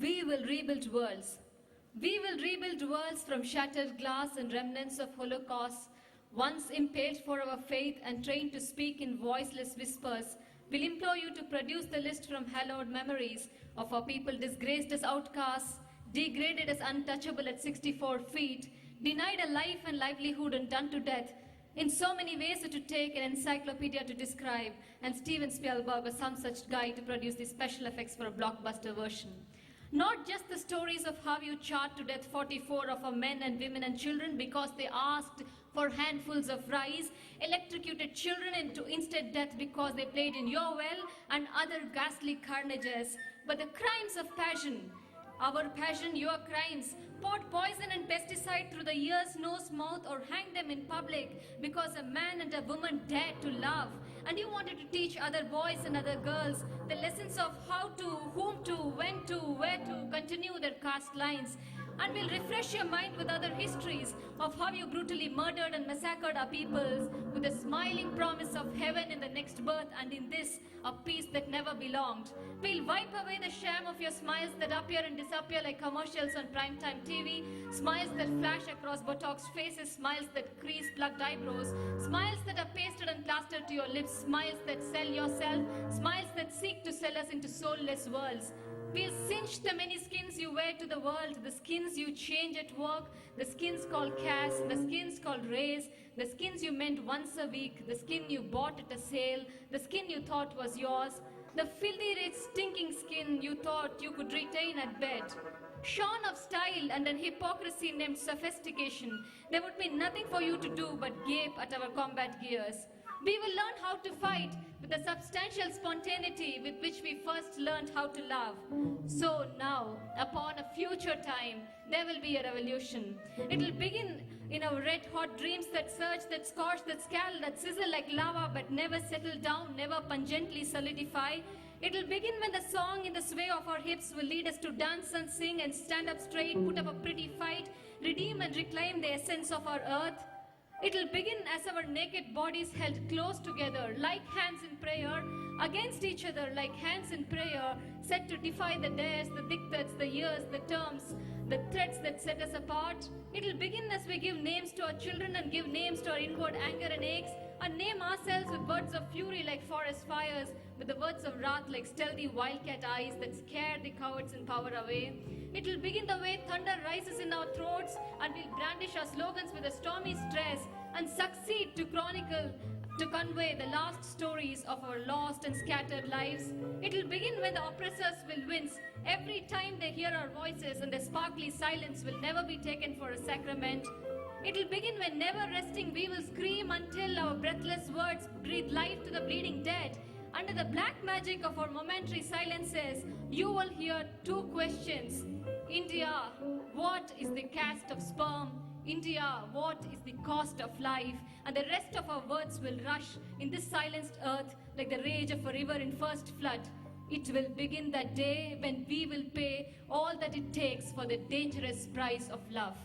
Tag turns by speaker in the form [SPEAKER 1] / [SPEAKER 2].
[SPEAKER 1] We will rebuild worlds. We will rebuild worlds from shattered glass and remnants of holocausts, once impaled for our faith and trained to speak in voiceless whispers. We'll implore you to produce the list from hallowed memories of our people disgraced as outcasts, degraded as untouchable at 64 feet, denied a life and livelihood and done to death. In so many ways it would take an encyclopedia to describe, and Steven Spielberg was some such guy to produce the special effects for a blockbuster version. Not just the stories of how you charred to death 44 of our men and women and children because they asked for handfuls of rice, electrocuted children into instant death because they played in your well, and other ghastly carnages, but the crimes of passion. Our passion, your crimes. Poured poison and pesticide through the ears, nose, mouth, or hang them in public because a man and a woman dared to love. And you wanted to teach other boys and other girls the lessons of how to, whom to, when to, where to continue their caste lines. And we'll refresh your mind with other histories of how you brutally murdered and massacred our peoples with a smiling promise of heaven in the next birth, and in this, a peace that never belonged. We'll wipe away the sham of your smiles that appear and disappear like commercials on primetime TV, smiles that flash across Botox faces, smiles that crease plugged eyebrows, smiles that are pasted and plastered to your lips, smiles that sell yourself, smiles that seek to sell us into soulless worlds. We'll cinch the many skins you wear to the world, the skins you change at work, the skins called caste, the skins called race, the skins you mend once a week, the skin you bought at a sale, the skin you thought was yours, the filthy, rich, stinking skin you thought you could retain at bed. Shorn of style and an hypocrisy named sophistication, there would be nothing for you to do but gape at our combat gears. We will learn how to fight with the substantial spontaneity with which we first learned how to love. So now, upon a future time, there will be a revolution. It will begin in our red-hot dreams that surge, that scorch, that scald, that sizzle like lava but never settle down, never pungently solidify. It will begin when the song in the sway of our hips will lead us to dance and sing and stand up straight, put up a pretty fight, redeem and reclaim the essence of our earth. It will begin as our naked bodies held close together, like hands in prayer, against each other like hands in prayer, set to defy the dares, the diktats, the years, the terms, the threats that set us apart. It will begin as we give names to our children and give names to our inward anger and aches, and name ourselves with words of fury like forest fires, with the words of wrath like stealthy wildcat eyes that scare the cowards in power away. It will begin the way thunder rises in our throats, and we'll brandish our slogans with a stormy stress and succeed to chronicle, to convey the last stories of our lost and scattered lives. It will begin when the oppressors will wince every time they hear our voices, and the sparkly silence will never be taken for a sacrament. It will begin when never resting we will scream until our breathless words breathe life to the bleeding dead. Under the black magic of our momentary silences, you will hear two questions. India, what is the caste of sperm? India, what is the cost of life? And the rest of our words will rush in this silenced earth like the rage of a river in first flood. It will begin that day when we will pay all that it takes for the dangerous price of love.